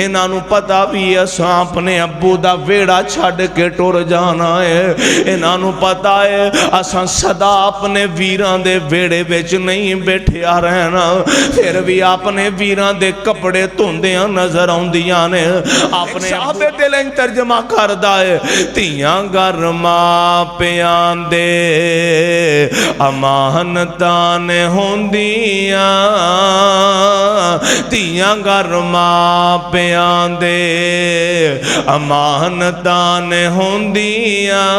इन्हों पता भी असा अपने अब्बू का वेड़ा छड़ के टुर जाना है। इन्हों पता है असा सदा अपने वीरां दे वेड़े विच नहीं बैठिया रहना। फिर भी अपने वीरां दे कपड़े धोंदियां नजर आउंदियां ने। अपने साहबे दिल तर्जमा करदा है, धीआं घर मापियां दे अमानतां ने होंदियां, धीआं घर मापियां दे अमानतां ने होंदियां।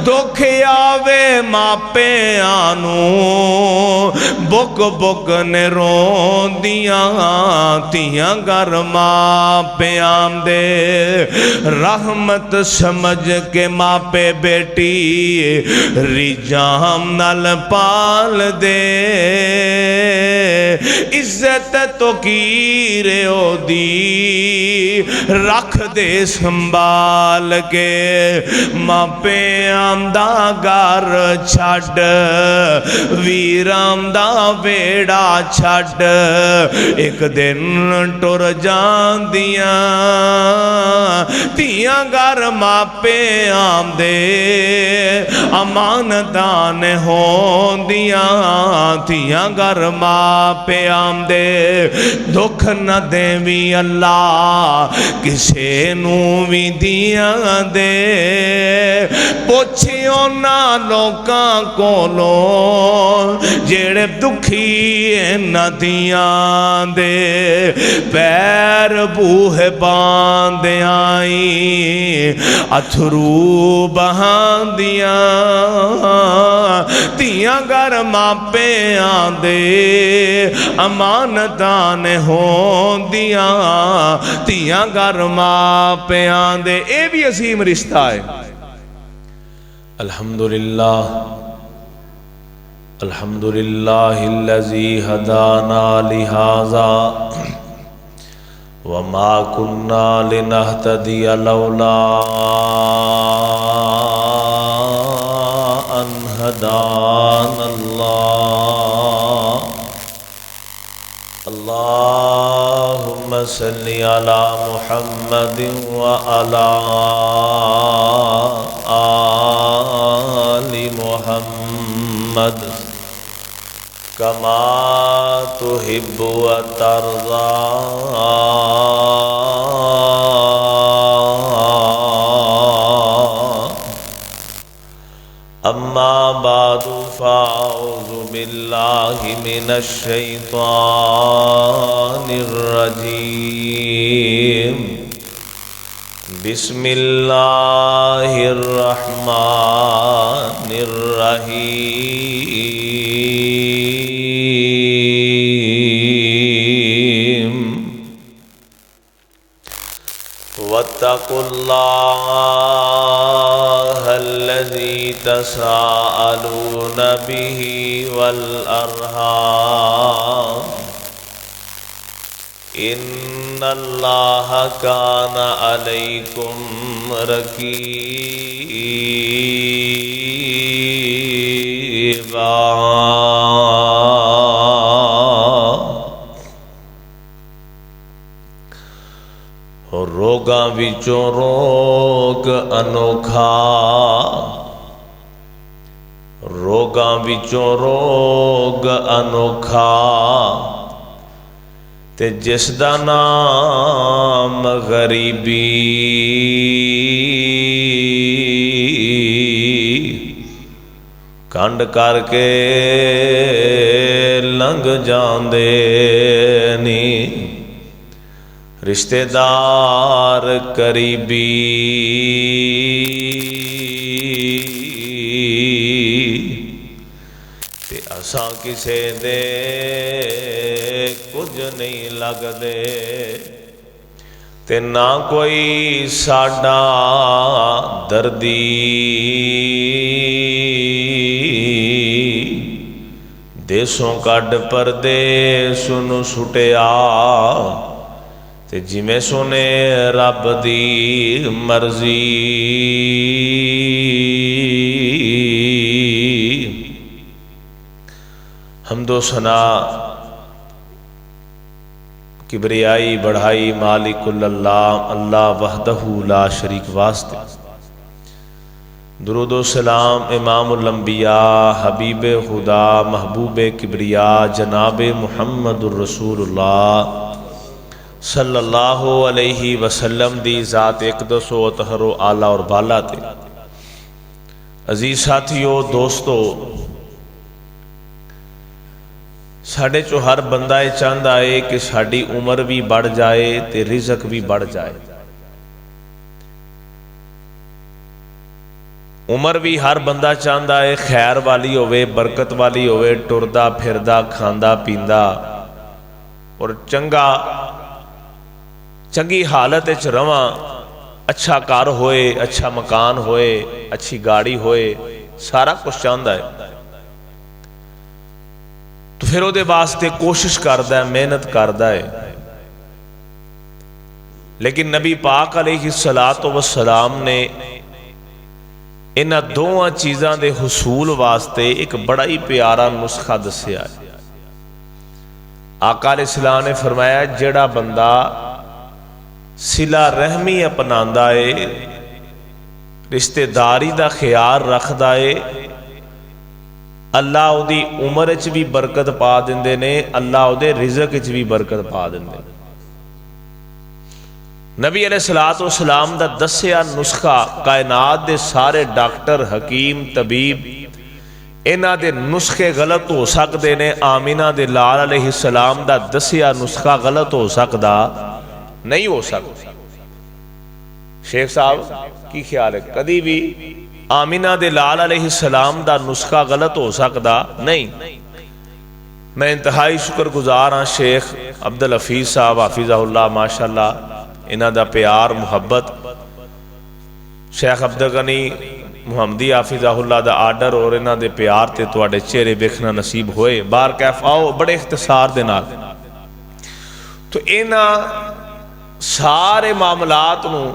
दुख आवे मापियां नूं बुक बुक ने रोंदियां, धीआं घर मापियां दे रहमत समझ के मापे बेटी रिजाम नाल पाल दे। इज्जत तो कीर ओदी रख दे संभाल के। मापियां दा घर छड़ वीरां दा वेड़ा छड़ एक दिन टुर जांदियां। धीआं घर मापियां दे अमानतां ने होंदियां, धीआं घर मापियां दे दुख न देवी अल्लाह किसे नू भी दियां दे। पुछियो ना लोकां कोलों जेड़े दुखी न दियां दे। पैर बूहे बांध आई अथरू बहांदियां, धीआं घर मापियां दे अमानतां ने होंदियां, धीआं घर मापियां दे। ये भी असीम रिश्ता है। अल्हम्दुलिल्लाह अल्हम्दुलिल्लाहिल्लज़ी हदाना लिहाज़ा वमा कुन्ना लिनहतदिया लौला अन हदानल्लाह। अल्लाहुम्मा सल्लि अला मुहम्मदिन व अला आलि मुहम्मद कमा तुहिब्बु व तर्ज़ा। अम्मा बादु फ़अऊज़ु बिल्लाहि मिनश शैतानिर रजीम। बिस्मिल्लाहिर रहमानिर रहीम। वत्तकुल्लाहल्लज़ी तसाअलून बिही वल अरहाम इन्नल्लाह कान अलैकुम रकीबा। रोगां विचों रोग अनोखा, रोगां विचों रोग अनोखा ते जिसदा नाम गरीबी। कंड करके लंघ जांदे नी रिश्तेदार करीबी। ते असां किसे दे कुछ नहीं लगदे ते ना कोई साडा दर्दी। देशों कड परदेस नूं सुटिया ते जिमें सुने रब दी मर्जी। हम्दो सना किबरियाई बढ़ाई मालिकुल अल्लाह अल्लाह वहदहू ला शरीक वास्ते। दुरूद व सलाम इमामुल अंबिया हबीब खुदा महबूब किबरिया जनाब मुहम्मदुर रसूलुल्लाह सल्लल्लाहु अलैहि वसल्लम दी ज़ात इक़दस व तहरो आला और बाला ते। अजीज साथियों दोस्तों, साढ़े चो हर बंदा ये चाहता है कि साड़ी उम्र भी बढ़ जाए तो रिज़क भी बढ़ जाए। उम्र भी हर बंदा चाहता है खैर वाली होवे, बरकत वाली होवे, टुरदा फिरदा खांदा पींदा और चंगी हालत च रवां, अच्छा घर होए, अच्छा मकान होए, अच्छी गाड़ी होए, सारा कुछ चाहता है। तो फिर वो वास्ते कोशिश करता है, मेहनत करता है। लेकिन नबी पाक अलैहिस्सलातु वस्सलाम ने इन्हां दोवां चीज़ां दे हुसूल वास्ते एक बड़ा ही प्यारा नुस्खा दस्सिया है। आका अलैहिस्सलाम ने फरमाया, जेड़ा बंदा सिला रहमी अपनांदा है, रिश्तेदारी दा ख्याल रखदा है, अल्लाह उहदी उम्र च भी बरकत पा दिंदे ने, अल्लाह उहदे रिज़क च भी बरकत पा दिंदे ने। नबी अलैहिस्सलातु वस्सलाम दा दस्सिया नुस्खा कायनात दे सारे डॉक्टर हकीम तबीब इन्हां दे नुस्खे गलत हो सकते ने, आमिना दे लाल अलैहिस्सलाम दा दस्सिया नुस्खा गलत हो सकता नहीं हो सकता। शेख साहब की ख्याल है, कदी भी आमिना दे लाल अलैहिस्सलाम दा नुस्खा गलत हो सकता नहीं। मैं इंतहाई शुक्रगुजार हाँ शेख अब्दुल हफीज साहब हाफिज़हुल्लाह, माशाअल्लाह इन्हां दा प्यार मुहब्बत, शेख अब्दुल गनी मुहम्मदी हाफिज़हुल्लाह दा आर्डर और इन्हां दे प्यार ते तुहाडे चेहरे देखना नसीब होए। बार कैफ आओ बड़े इख्तिसार दे नाल। तो इन्हां सारे मामलात नूं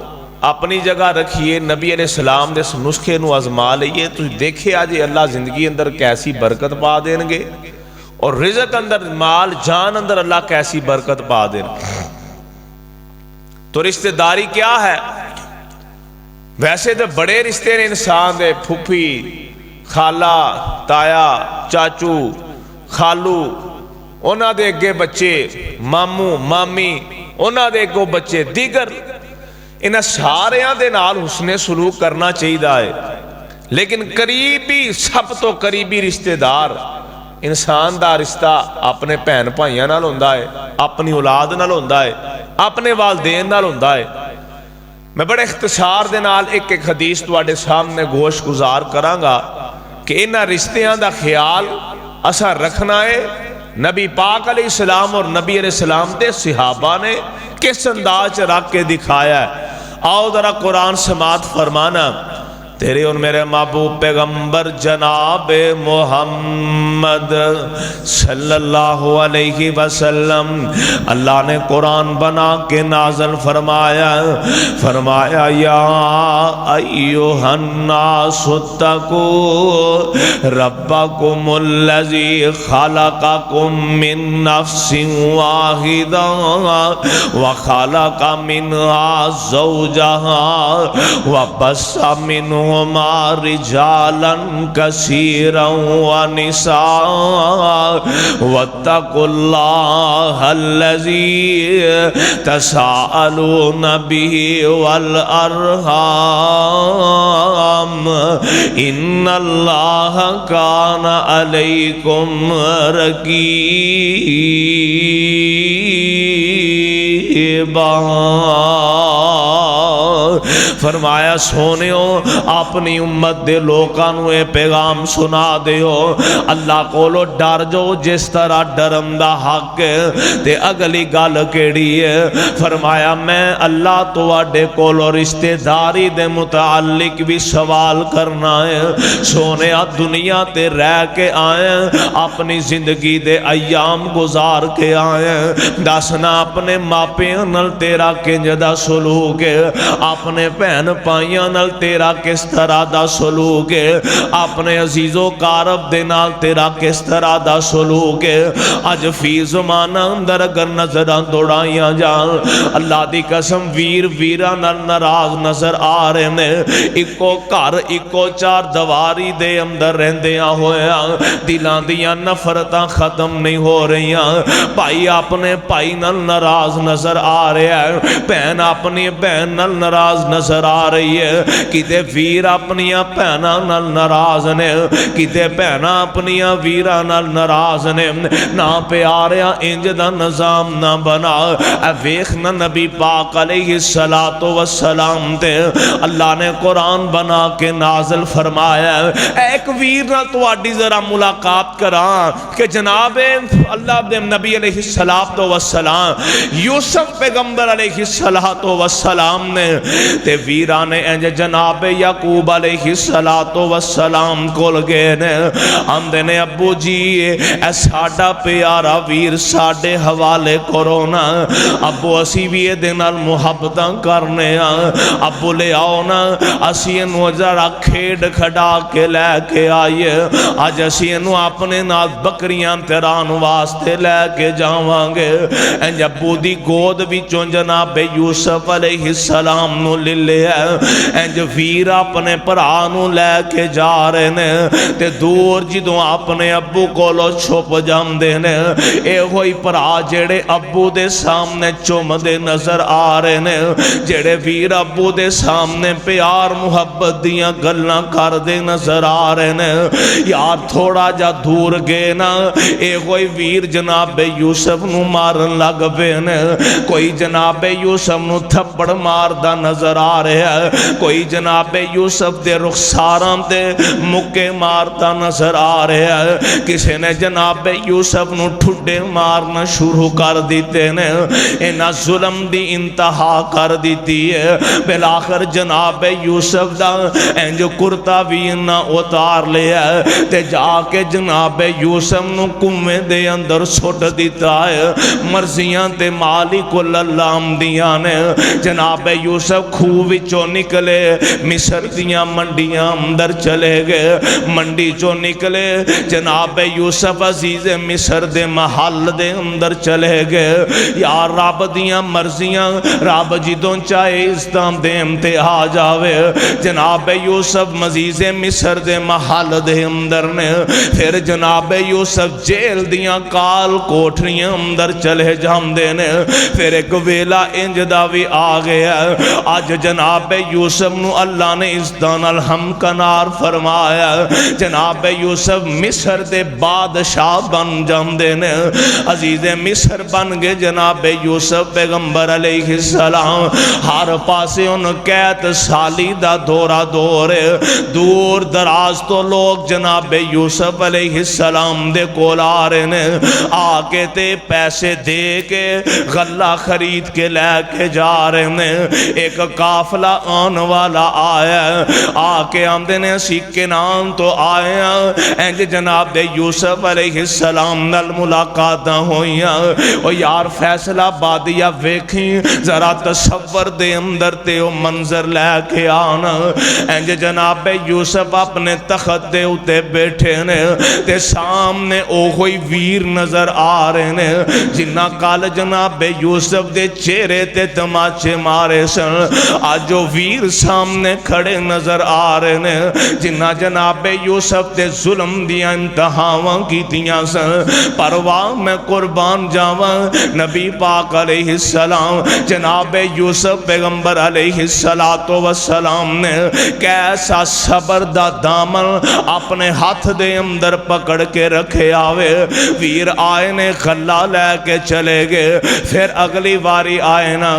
अपनी जगह रखिए, नबी अलैहिस्सलाम दे इस नुस्खे नूं आजमा लईए। तुसीं देखिया जे अल्लाह जिंदगी अंदर कैसी बरकत पा देणगे और रिज़क अंदर, माल जान अंदर अल्लाह कैसी बरकत पा देणगे। तो रिश्तेदारी क्या है? वैसे तो बड़े रिश्ते ने इंसान दे, फुफी, खाला, ताया, चाचू, खालू, उन्हां दे अगे बच्चे, मामू मामी, उन्हां दे अगों बच्चे, दीगर इन्हां सारियां दे नाल हुस्ने सलूक करना चाहिए है। लेकिन करीबी, सब तो करीबी रिश्तेदार इंसान दा रिश्ता अपने भैन भाइयों नाल हुंदा है, अपनी औलाद नाल हुंदा है, अपने वालदेन नाल हुंदा है। मैं बड़े इख्तिसार दे नाल एक एक हदीस तुहाडे सामने गोश गुजार करांगा कि इन्हां रिश्तियां दा ख्याल असा रखना है। नबी पाक अलैहिस्सलाम और नबी अलैहिस्सलाम दे सहाबा ने किस अंदाज रख के दिखाया है। आओ जरा कुरान समात फरमाना। तेरे और मेरे महबूब पैगंबर जनाब मोहम्मद सल्लल्लाहु अलैहि वसल्लम अल्लाह ने कुरान बना के नाज़िल फरमाया, फरमाया या अय्युहन्नासु तक़ू रब्बकुमुल्लज़ी खलक़कुम मिन नफ्सिन वाहिदा व खलक़ मिनहा ज़ौजहा व बस्सा मिनहुमा रिजालन कसीरन व निसा वत्तकुल्लाह अल्लज़ी तसाअलून बिही वल अरहाम इन्नल्लाह कान अलैकुम रकीबा। फरमाया सोनियो अपनी उम्मत दे लोकां नूं ये पैगाम सुना दिओ, अल्लाह कोलो डर जाओ जिस तरह डरन दा हक ते अगली गल केड़ी है। फरमाया मैं अल्लाह तुहाडे कोलो रिश्तेदारी दे मुतालिक भी सवाल करना है। सोने दुनिया ते रह के आए, अपनी जिंदगी दे अयाम गुजार के आए, दसना अपने मापियां नाल तेरा किंज दा सलूक है, अपने भैन भाइयों नाल तेरा किस तरह दा सलूक है, अपने अजीजो कारब दे नाल तेरा किस तरह दा सलूक है। अज फी ज़माना अंदर अगर नजरां दौड़ाइयां जान, अल्लाह दी कसम वीर वीरां नाल नाराज नजर आ रहे ने। इको घर इको चार दवारी दे अंदर रहंदियां होया दिलां दियां नफरतां खत्म नहीं हो रही। भाई अपने भाई नाल नाराज नजर आ रहा है, भैन अपनी भैन नाल नाराज नजर आ रही है। किते वीर अपनिया भैनां नाल नाराज ने, किते भैनां अपनिया वीरां नाल नाराज ने। ना प्यारिया इंज दा निजाम ना बना। वेख ना नबी पाक अलैहिस्सलातु वस्सलाम ते अल्लाह ने कुरान बना के नाज़िल फरमाया। एक वीर नाल तुहाडी जरा मुलाकात करा कि जनाब अल्लाह दे नबी अलैहिस्सलातु वस्सलाम यूसुफ पैगंबर अलैहिस्सलातु वस्सलाम ने ते वीरा ने इंज जनाब याकूब अलैहिस्सलातु वस्सलाम कोल गए ने। आंदे ने अब्बू जी ए साडा प्यारा वीर साडे हवाले करो ना, अब्बू असी भी ये नाल मुहब्बतां करने आ। अब्बू ले आओ ना असी इनू जरा खेड खड़ा के लैके आइए। अज असी इनू अपने नाल बकरियां तिरान वास्ते लैके जावांगे। इंज अब्बू दी गोद विचों जनाब यूसुफ अलैहिस्सलाम नू ले लिया। इंज वीर अपने भरा नू लैके जा रहे ने ते दूर जदों अपने अब्बू कोलों छुप जांदे ने, इहो ही भरा जेड़े अब्बू दे सामने चुमदे नजर आ रहे ने, जेड़े वीर अब्बू दे सामने प्यार मुहब्बत दियां गल्लां करदे नजर आ रहे ने। यार थोड़ा जा दूर गए ना इहो ही वीर जनाब यूसुफ नू मारन लग पे ने। कोई जनाब यूसुफ नू थप्पड़ मारदा नजर आ रहा है, कोई जनाब यूसुफ दे रुखसारां ते मुक्के मारदा नजर आ रहा है। किसी ने जनाब यूसुफ नू ठुड्डे मारना शुरू कर दिते ने। इन्हां जुल्म दी इंतहा कर दी है। बिलाखिर जनाब यूसुफ दा इंज कुर्ता भी इन्ना उतार लिया ते जाके जनाब यूसुफ नू कुएं दे अंदर सुट दिता है। मर्जियां ते मालिकुल अल्लाम दियां ने। जनाब यूसुफ खूह विचों निकले, मिस्र दियां मंडियां अंदर चले गए। मंडी चों निकले जनाब यूसुफ अजीज मिस्र दे महल दे अंदर चले गए। यार रब दियां मर्जियां, रब जिदों चाहे इस्तां देम ते आ जावे। जनाब यूसुफ मजीज मिस्र दे महल दे अंदर ने। फिर जनाब यूसुफ जेल दियां काल कोठरियां अंदर चले जांदे ने। फिर एक वेला इंज दा भी आ गया अज जनाब यूसुफ नू अल्लाह ने इस्तां नाल हमकनार फरमाया। जनाब यूसुफ मिस्र दे बादशाह बन जांदे ने। अजीज मिस्र बन गए जनाब यूसुफ पैगंबर अलैहिस्सलाम। हर पासे उन कैद साली दा दौरा दौर, दूर दराज तो लोग जनाब यूसुफ अलैहिस्सलाम दे कोल आ रहे ने। आके ते पैसे दे के गल्ला खरीद के लैके जा रहे ने। एक काफला आने वाला आया, आके आंदे ने असी केनान तो आए हैं। इंज जनाब दे यूसुफ अलैहिस्सलाम नाल मुलाकातां होइयां। ओ यार फैसलाबाद या वेखी जरा तसव्वुर दे अंदर ते ओ मंजर लैके आना। इंज जनाब यूसुफ अपने तखत दे उते बैठे ने ते सामने ओही वीर नजर आ रहे ने जिन्ना कल जनाब यूसुफ दे चेहरे ते तमाचे मारे सन। अज ओ वीर सामने खड़े नजर आ रहे ने जिन्ना जनाब यूसुफ दे जुल्म दियां इंतहावां कीतियां सन। परवाह मैं कुर्बान जावां नबी पाक अलैहिस्सलाम जनाब यूसुफ पैगंबर अलैहिस्सलातु वस्सलाम ने कैसा सबर दा दामन अपने हाथ दे अंदर पकड़ के रखे आवे। वीर आए ने गल्ला लैके चले गए। फिर अगली बारी आए ना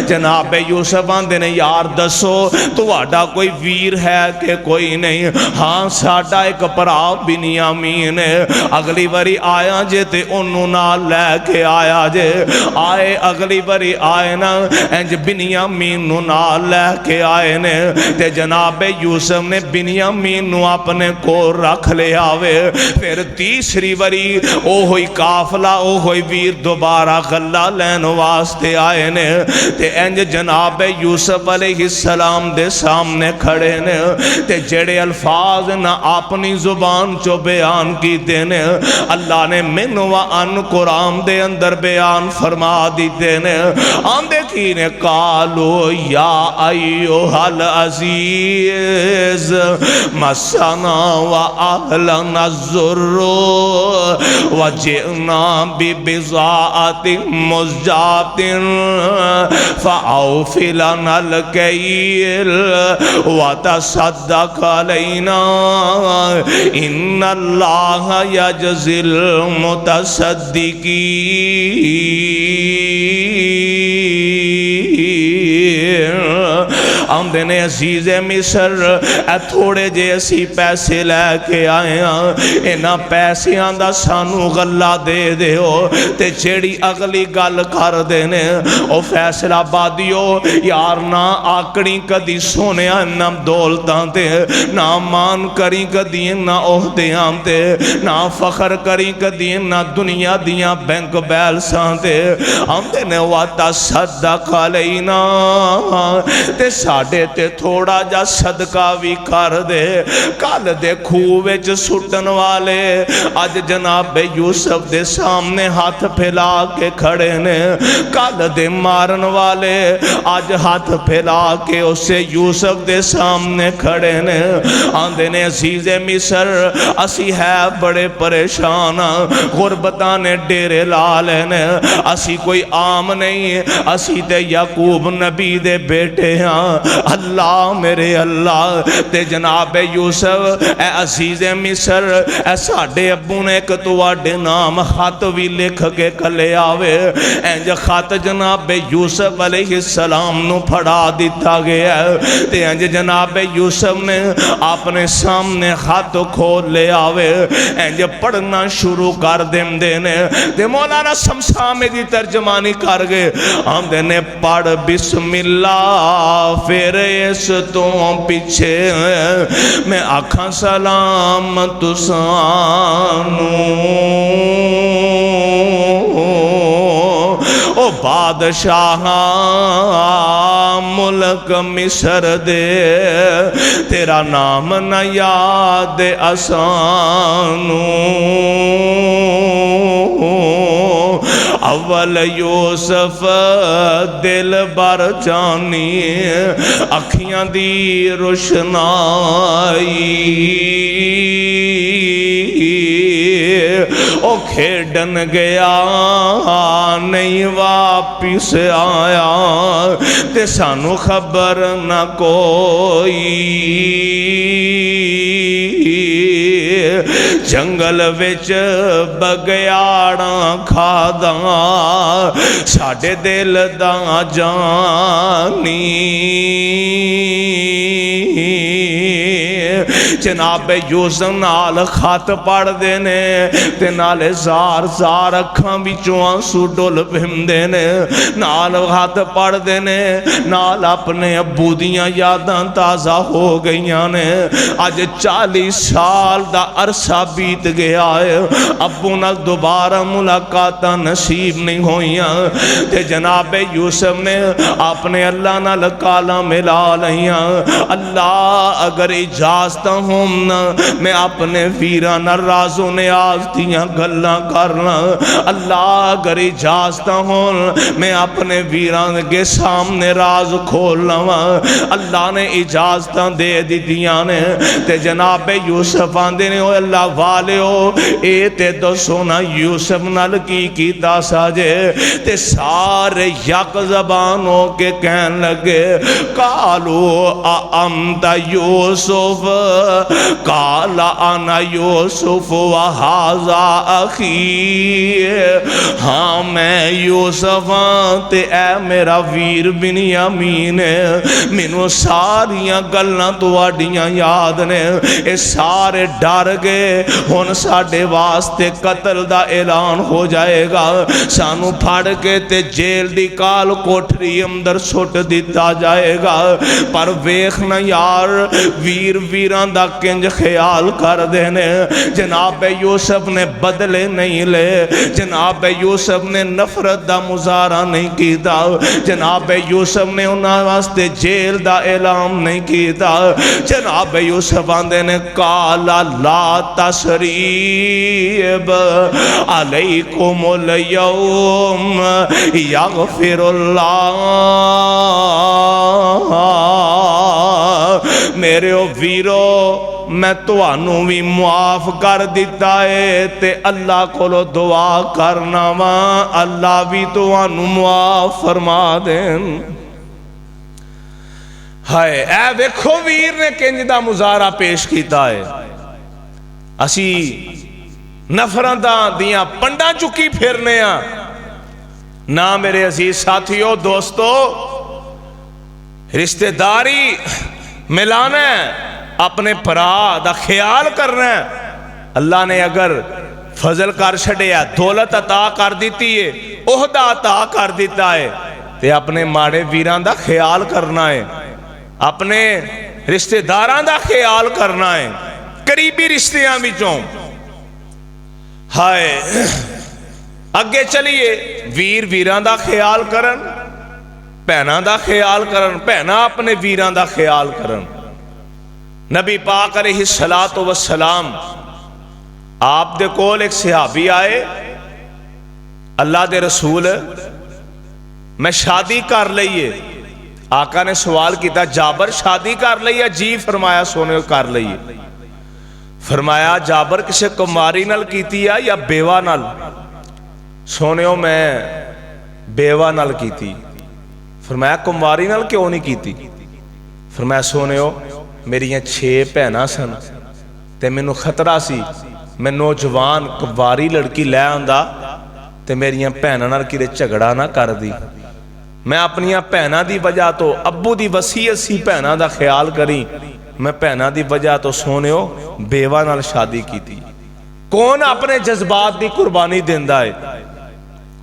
जनाब यूसुफ आंदे ने यार दसो तुहाडा कोई वीर है कि कोई नहीं? हाँ साडा एक भरा बिन्यामीन है। अगली बारी आया जे ते ओनू नाल लैके आया जे। आए अगली बारी आए ना इंज बिन्यामीन नू नाल लैके आए ने ते जनाब यूसुफ ने बिन्यामीन नू अपने कोल रख लिया वे। फिर तीसरी बारी ओहो ही काफला ओहो ही वीर दोबारा गल्ला लैन वास्ते आए ने ते इंज जनाब यूसुफ यूसुफ अलैहिस्सलाम दे सामने खड़े ने ते जेड़े अल्फाज ना अपनी जुबान चो बयान कीते ने अल्लाह ने मैनू व अन कुरान दे अंदर बयान फरमा दिते ने। आंदे की ने कालो या अय्युहल अजीज मसना व अहलना ज़ुर्रु व जिना बिबिज़ाअतिन मुज़जातिन फ़अौफ़ि लनल कैल व तसद्दक़ अलैना इन्नल्लाह यजज़िल मुतसद्दिक़ीन। आंदे ने अजीज़े मिस्र ए थोड़े जे असी पैसे लैके आए हाँ, इन्हां पैसियां दा सानू गल्ला दे दिओ ते जेड़ी अगली गल कर देने ओ फैसला बादियो यार ना आकड़ी कदी सोनिया ना दौलतां ते ना मान करी कदी ना ओहदियां ते ना फखर करी कदी ना दुनिया दियां बैंक बैलसां ते। आंदे ने वाता सदक अलैना ते साडे ते थोड़ा जा सदका भी कर दे। कल दे खूह विच सुटन वाले अज जनाब यूसुफ दे सामने हाथ फैला के खड़े ने, कल दे मारन वाले अज हाथ फैला के उसे यूसुफ दे सामने खड़े ने। आंदे ने अजीज़े मिस्र असी है बड़े परेशान, गुरबतां ने डेरे ला लेने, असी कोई आम नहीं, असी ते याकूब नबी दे बेटे हाँ। अल्लाह मेरे अल्लाह ते जनाब यूसुफ ए अजीज़े मिस्र ए साडे अब्बू ने एक तुहाडे नाम खत भी लिख के कले आवे। इंज खत जनाब यूसुफ अलैहिस्सलाम नू फड़ा दिता गया ते इंज जनाब यूसुफ ने अपने सामने खत खोल ले आवे, इंज पढ़ना शुरू कर देंदे ने ते मौलाना शमशामे दी तर्जमानी कर गए। आंदे ने पढ़ बिस्मिल्लाह फिर इस तो पीछे मैं आखा सलाम तुसानू ओ बादशाह मुल्क मिस्र दे तेरा नाम न याद असानू अव्वल यूसुफ दिल बर जानी अखियां दी रोशनाई ओ खेडन गया नहीं वापिस आया ते सानू खबर न कोई जंगल विच बगयाड़ा खादा साडे दिल दा जानी जनाब यूसुफ नाल खत पढ़ देने ते नाले जार जार अखां विचों आंसू डुल पिंदे ने, नाल खत पढ़ देने नाल अपने अब्बू दियां यादां ताज़ा हो गईयां ने। अज 40 साल दा अरसा बीत गया है, अब्बू नाल दोबारा मुलाकातां नसीब नहीं होइयां ते जनाब यूसुफ ने अपने अल्लाह नाल काला मिला लईयां। अल्लाह अगर इजाजत होना मैं अपने वीरां नाल राज़ो नियाज़ दियां गल्लां करना, अल्लाह अगर इजाजत होन मैं अपने वीरां के सामने राज खोल लवां। अल्लाह ने इजाजत दे दित्तियां ने ते जनाब यूसुफ आंदे ने ओ अल्लाह वालिओ ए ते दसो ना यूसुफ नाल की कीता साजे ते सारे यक ज़बान हो के कहन लगे कालो अमता यूसुफ काला आना यूसुफ व हाज़ा अखी। हाँ मैं यूसुफ ते ए मेरा वीर बिन्यामीन है, मैनू सारियां गल्लां तुहाडियां याद ने, ये सारे डर गए हुण साडे वास्ते कतल दा ऐलान हो जाएगा, सानू फड़ के ते जेल दी काल कोठरी अंदर सुट दिता जाएगा। पर वेख ना यार वीर वीरां दा किंज ख्याल कर देने। जनाब यूसुफ ने बदले नहीं ले, जनाब यूसुफ ने नफरत का मुजाहरा नहीं किया, जनाब यूसुफ ने उन्होंने वास्ते जेल का ऐलान नहीं किया। जनाब यूसुफ आंदे ने काला ला तसरीब अलैकुमुल यौम यगफिरुल्लाह। मेरे वीरो मैं तुहानू भी मुआफ कर दिता है ते अल्लाह कोलो दुआ करना वा अल्लाह भी तुहानू मुआफ फरमा देन। हाय ऐ वेखो वीर ने किंज दा मुजाहरा पेश किया है। असी नफरतां दियां पंडा चुकी फिरने ना मेरे अजीज साथियों दोस्तों। रिश्तेदारी मिलाना है, अपने भरा दा ख्याल करना है। अल्लाह ने अगर फजल कर छड़िया, दौलत अता कर दी है, ओहदा अता कर दिता है, ते अपने माड़े वीरां दा ख्याल करना है, अपने रिश्तेदारां दा ख्याल करना है, करीबी रिश्तियां विचों। हाय अगे चलिए, वीर वीरां दा ख्याल करन, भैनां दा ख्याल करन, भैनां अपने वीरां दा ख्याल करन। नबी पाक अलैहिस्सलातु वस्सलाम आप दे कोल एक सहाबी आए, अल्लाह दे रसूल मैं शादी कर लईए। आका ने सवाल किया जाबर शादी कर लईए? जी फरमाया सोने कर लईए। फरमाया जाबर किसी कुमारी नाल कीती है या बेवा नाल? सोने मैं बेवा नाल कीती। फरमाया कुमारी नाल क्यों नहीं कीती? फरमाया सोने मेरिया 6 भैनां सन ते मैनू खतरा सी मैं नौजवान कुवारी लड़की लै आंदा ते मेरिया भैनां नाल किते झगड़ा ना कर दी। मैं अपनिया भैनां दी वजह तो अब्बू दी वसीयत सी भैनां दा ख्याल करी, मैं भैनां दी वजह तो सोने बेवा नाल शादी की। कौन अपने जज्बात की कुर्बानी देंदा है?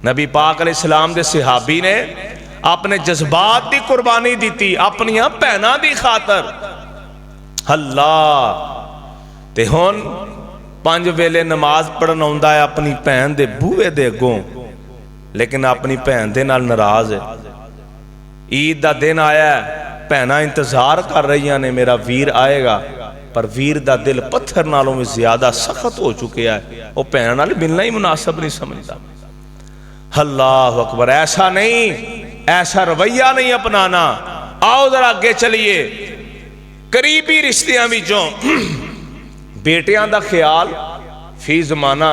नबी पाक अलैहिस्सलाम दे सहाबी ने अपने जज्बात की कुर्बानी दी अपनिया भैनां दी खातर। अल्लाह ते हुण 5 वेले नमाज पढ़न आउंदा है अपनी भैन दे बूहे दे अगों, लेकिन अपनी भैन दे नाल नाराज है। ईद दा दिन आया, भैनां इंतजार कर रही ने मेरा वीर आएगा, पर वीर दा दिल पत्थर नालों भी ज्यादा सख्त हो चुका है, वह भैन नाल मिलना ही मुनासिब नहीं समझता। अल्लाह अकबर, ऐसा नहीं, ऐसा रवैया नहीं अपनाना। आओ जरा अगे चलिए, करीबी रिश्तियां विचों बेटियां दा ख्याल फी जमाना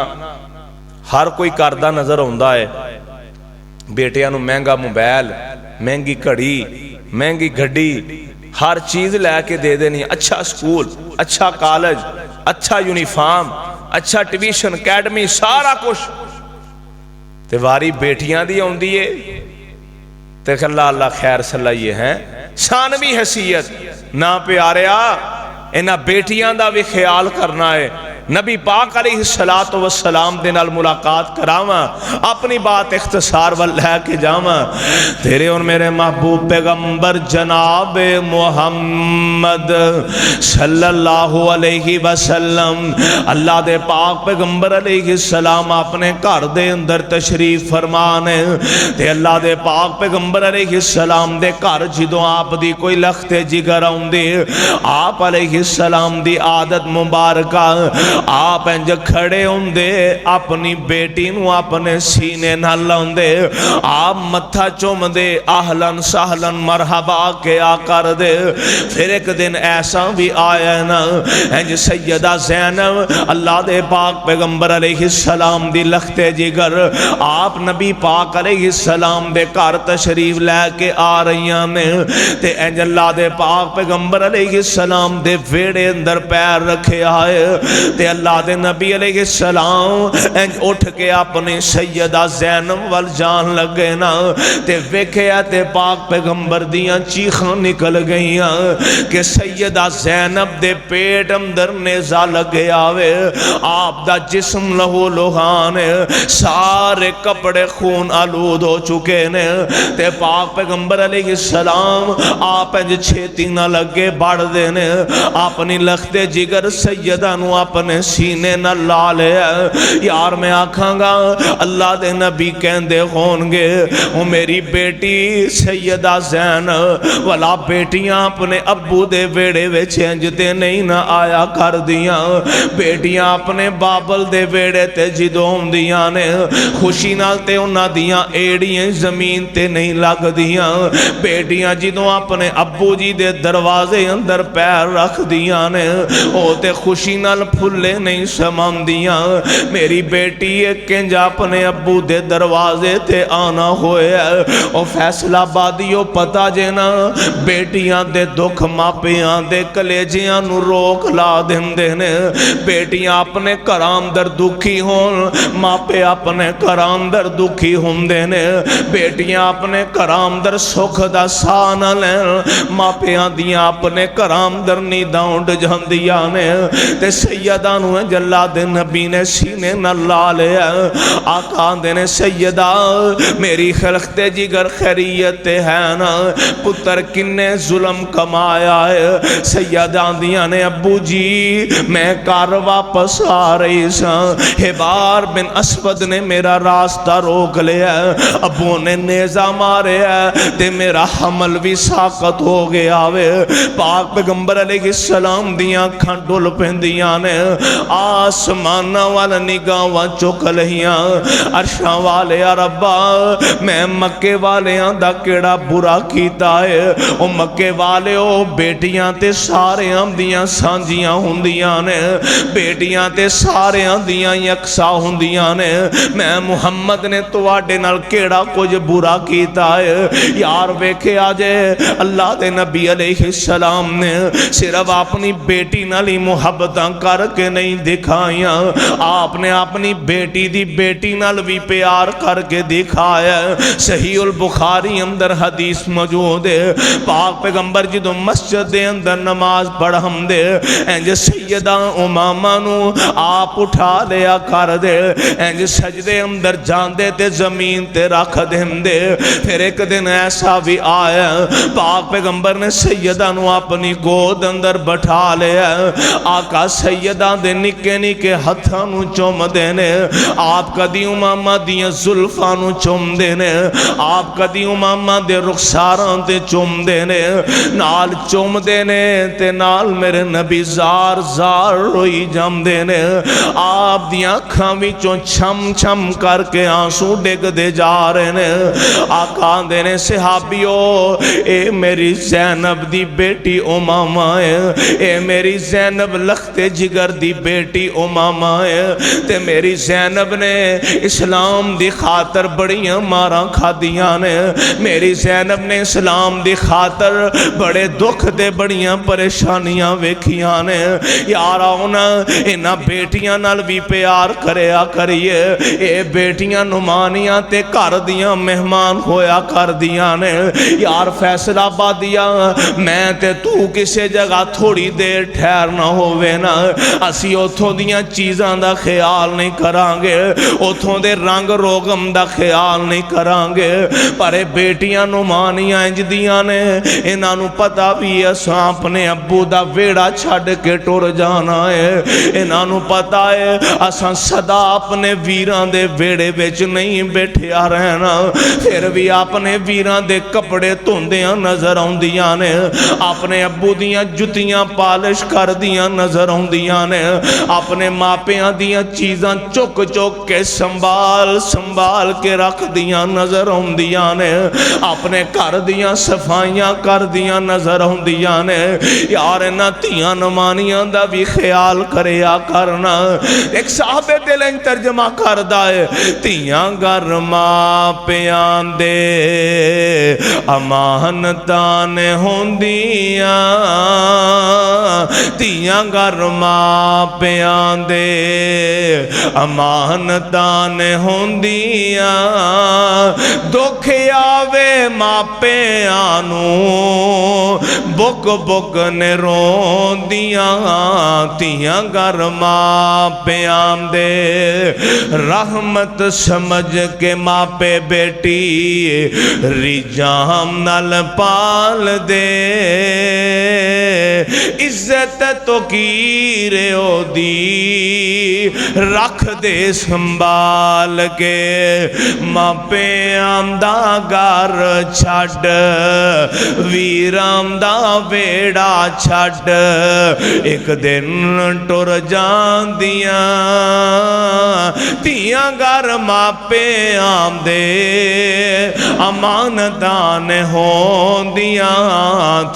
हर कोई करदा नजर आउंदा है। बेटियां नूं महंगा मोबाइल, महंगी घड़ी, महंगी गड्डी, हर चीज लैके दे देनी, अच्छा स्कूल, अच्छा कॉलेज, अच्छा यूनीफॉर्म, अच्छा ट्यूशन अकैडमी, सारा कुछ। ते वारी बेटियां दी आउंदी है ते अल्लाह अल्लाह खैर सलाइए हैं शानवी हैसियत ना प्यारिया, इन्हां बेटियां दा भी ख्याल करना है। नबी पाक अलैहिस्सलातु वस्सलाम दे नाल मुलाकात करावां, अपनी बात इख्तिसार वल लैके जावां। तेरे और मेरे महबूब पैगंबर जनाब मुहम्मद सल्लल्लाहु अलैहि वसल्लम, अल्लाह दे पाक पैगंबर अलैहिस्सलाम अपने घर दे अंदर तशरीफ फरमान ते अल्लाह दे पाक पैगंबर अलैहिस्सलाम दे घर जदों आप दी कोई लखते जिगर आउंदी, आप अलैहिस्सलाम दी आदत मुबारक आप इंज खड़े होंदे, अपनी बेटी नूं अपने सीने नाल लाउंदे, आप मत्था चुमदे, आहलन सहलन मरहबा के आ कर दे। फिर एक दिन ऐसा भी आया ना, इंज सैयदा ज़ैनब अल्लाह दे पाक पैगंबर अलैहिस्सलाम दी लखते जिगर आप नबी पाक अलैहिस्सलाम दे घर तशरीफ लैके आ रही ने ते इंज अल्लाह दे पाक पैगंबर अलैहिस्सलाम दे वेड़े अंदर पैर रखे आए ते अल्लाह दे नबी अलैहिस्सलाम इंज उठ के अपनी सैयदा ज़ैनब वल जान लगे ना ते वेखिया ते पाक पैगंबर दियां चीखां निकल गईयां कि सैयदा ज़ैनब दे पेट अंदर नेज़ा लगे आवे, आप दा जिस्म लहू लुहान, सारे कपड़े खून आलूद हो चुके ने ते पाक पैगंबर अलैहिस्सलाम आप इंज छेती ना लगे बढ़ देने अपनी लखते जिगर सैयदा नू अपने सीने ना ला लिया। यार मैं आखांगा अल्लाह दे नबी कहंदे होणगे ओ मेरी बेटी सैयदा ज़ैन वाला बेटियां अपने अब्बू दे वेड़े विच इंज ते नहीं ना आया कर दियां, बेटियां अपने बाबल दे वेड़े ते जदों आउंदियां ने खुशी नाल ते उन्हां दियां एड़ियां जमीन ते नहीं लगदियां, बेटियां जदों अपने अब्बू जी दे दरवाजे अंदर पैर रख दियां ने ओ ते खुशी नाल फुले नहीं समांदियां। मेरी बेटी किंज अपने अब्बू दे दरवाजे ते आना होया ओ फैसलाबादियों पता जे ना बेटियां दे दुख मापियां दे कलेजियां नू रोक ला देंदे ने, बेटियां अपने घरां अंदर दुखी होन मापे अपने घरां अंदर दुखी हुंदे ने, बेटियां अपने घरां अंदर सुख दा साह ना लैन मापियां दियां अपने घरां अंदर नींदां उड़ जांदियां ने ते सैयदा नू अल्लाह दे नबी ने सीने नाल ला लिया। आका आंदे ने सैयदा मेरी खलखते जिगर खैरियत है ना, पुत्र किन्ने जुल्म कमाया है। सैयदा आंदियां ने अब्बू जी मैं घर वापस आ रही सा, हिबार बिन असवद ने मेरा रास्ता रोक लिया, अब्बू ने नेजा मारे ते मेरा हमल भी साकत हो गया वे। पाक पैगंबर अलैहिस्सलाम दियां अखां डुल पैंदियां ने, आसमाना वाल निगाहां चुक लईयां, अरशां वाले रब्बा मैं मक्के वालियां दा केड़ा बुरा कीता है। ओ मक्के वाले ओ बेटियां ते सारियां दियां सांझियां हुंदियां ने, बेटियां ते सारियां दियां यकसा हुंदियां ने, मैं मुहम्मद ने तुहाडे नाल केड़ा कुछ बुरा कीता है। यार वेखिया जे अल्लाह दे नबी अलैहिस्सलाम ने सिर्फ अपनी बेटी नाल ही मुहब्बतां करके नहीं दिखाइयां, आपने अपनी बेटी दी बेटी नाल भी प्यार करके दिखाया। सही उल बुखारी अंदर हदीस मौजूद है, पाक पैगंबर जदों मस्जिद दे अंदर नमाज पढ़ांदे इंज सैयदा उमामा नू आप उठा लिया कर दे, इंज सजदे अंदर जांदे ते जमीन ते रख देंदे। फिर एक दिन ऐसा भी आया पाक पैगंबर ने सैयदा नू अपनी गोद अंदर बैठा लिया, आका सैयदा दे निके निके हत्थां नू चुमदे ने, आप कदी उमामा दियां जुल्फां नू चुमदे ने, आप कदी उमामा दे रुखसारां ते चुमदे ने, नाल चुमदे ने ते नाल मेरे नबी जार जार रोई जांदे ने, आप दियां अखां विचों छम छम करके आंसू डिगदे जा रहे ने। आका आंदे ने सहाबियो ए मेरी ज़ैनब दी बेटी उमामा है, ए मेरी ज़ैनब लखते जिगर दी बेटी उमामा है, ते मेरी ज़ैनब ने इस्लाम दी खातर बड़ियां मारां खादियां ने, मेरी ज़ैनब ने इस्लाम दी खातर बड़े दुख दे बड़ियां परेशानियां वेखियां ने। यार आओ ना इन्हां बेटियां नाल भी प्यार करया करिए, ए बेटियां नुमानियां ते घर दियां मेहमान होया कर दियां ने। यार फैसलाबादिया मैं ते तू किसी जगह थोड़ी देर ठहरना होवे ना, असी उथों दियां चीज़ां दा ख्याल नहीं करांगे, उथों दे रंग रोगम दा ख्याल नहीं करांगे, पर बेटियां नुमानियां इंज दियां ने, इन्हां नू पता भी असां अपने अब्बू दा वेड़ा छड्ड के टुर जाना है, इन्हां नू पता है असां सदा अपने वीरां दे वेड़े विच नहीं बैठिया रहना। फिर भी अपने वीरां दे कपड़े धोंदियां नजर आउंदियां ने, अपने अब्बू दियां जुतियां पालिश करदियां नजर आउंदियां ने, अपने मापियां दियां चीज़ां चुक चुक के संभाल संभाल के रख दियां नजर आउंदियां ने, अपने घर दियां सफाइयां कर दियां नजर आउंदियां ने। यार इन्हां धियां नमानियां दा भी ख्याल करिया करना। एक साहबे दिल तर्जमा करदा है, धियां घर मापियां दे अमानतां ने होंदियां, धियां घर मां मापियां दे अमानतां ने होंदियां दुख आवे मापियां नूं बुक बुक ने रोंदियां तियां घर मापियां दे रहमत समझ के मापे बेटी रिजाम नाल पाल दे इज्जत तो की रे ओदी रख दे संभाल के मापियां दा घर छड़ वीरां दा वेड़ा छड़ एक दिन टुर जांदियां तियां घर मापियां दे अमानतां ने होंदियां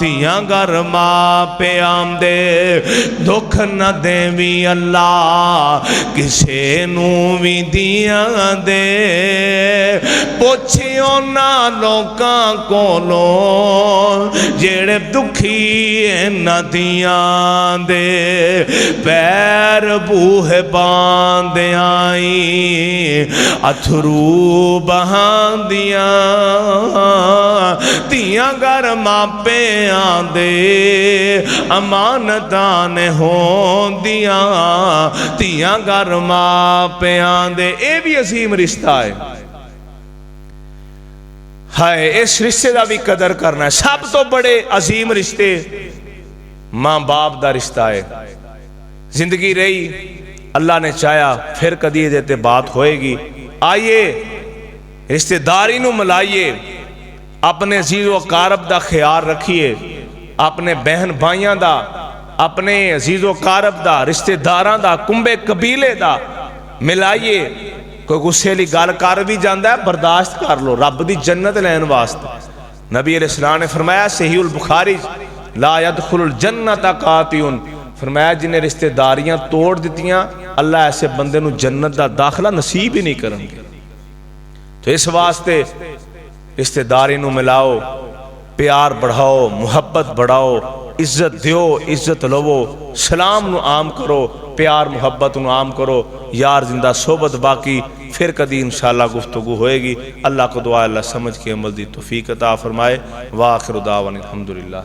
तियां घर मापियां दे दुख न देवी अल्लाह किसे नू भी दियां दे पुछियो ना लोकां कोलों जेड़े दुखी न दियां दे पैर बूहे बांध आई अथरू बहांदियां तियां घर मापियां दे अमानतां ने होंदियां तियां घर मापियां दे। ये भी अजीम रिश्ता है इस रिश्ते का भी कदर करना है। सब तो बड़े अजीम रिश्ते मां बाप का रिश्ता है। जिंदगी रही अल्लाह ने चाहा फिर कदी ये बात होएगी। आइए रिश्तेदारी नू मिलाइए, अपने अजीज़ो कारब का ख्याल रखिए, अपने बहन भाइयों का, अपने अजीज़ो कारब का, रिश्तेदारों का, कुंबे कबीले का मिलाइए। कोई गुस्से वाली गल कर भी जाता है बर्दाश्त कर लो रब की जन्नत लैन वास्ते। नबी अलैहिस्सलाम ने फरमाया सहीहुल बुखारी ला यदखुलुल जन्नत कातिउन, फरमाया जिन्हें रिश्तेदारियां तोड़ दित्तियां अल्लाह ऐसे बंदे नू जन्नत का दाखला नसीब ही नहीं करेंगे। तो इस वास्ते रिश्तेदारी नू मिलाओ, प्यार बढ़ाओ, मुहब्बत बढ़ाओ, इज्जत दियो, इज्जत लवो, सलाम नू आम करो, प्यार मुहब्बत नू आम करो। यार जिंदा सोबत बाकी फिर कदी इंशाअल्लाह गुफ्तगू होएगी। अल्लाह को दुआ अल्लाह समझ के अमल दी तौफीक अता फरमाए। व आखिरु दावाना अल्हम्दुलिल्लाह।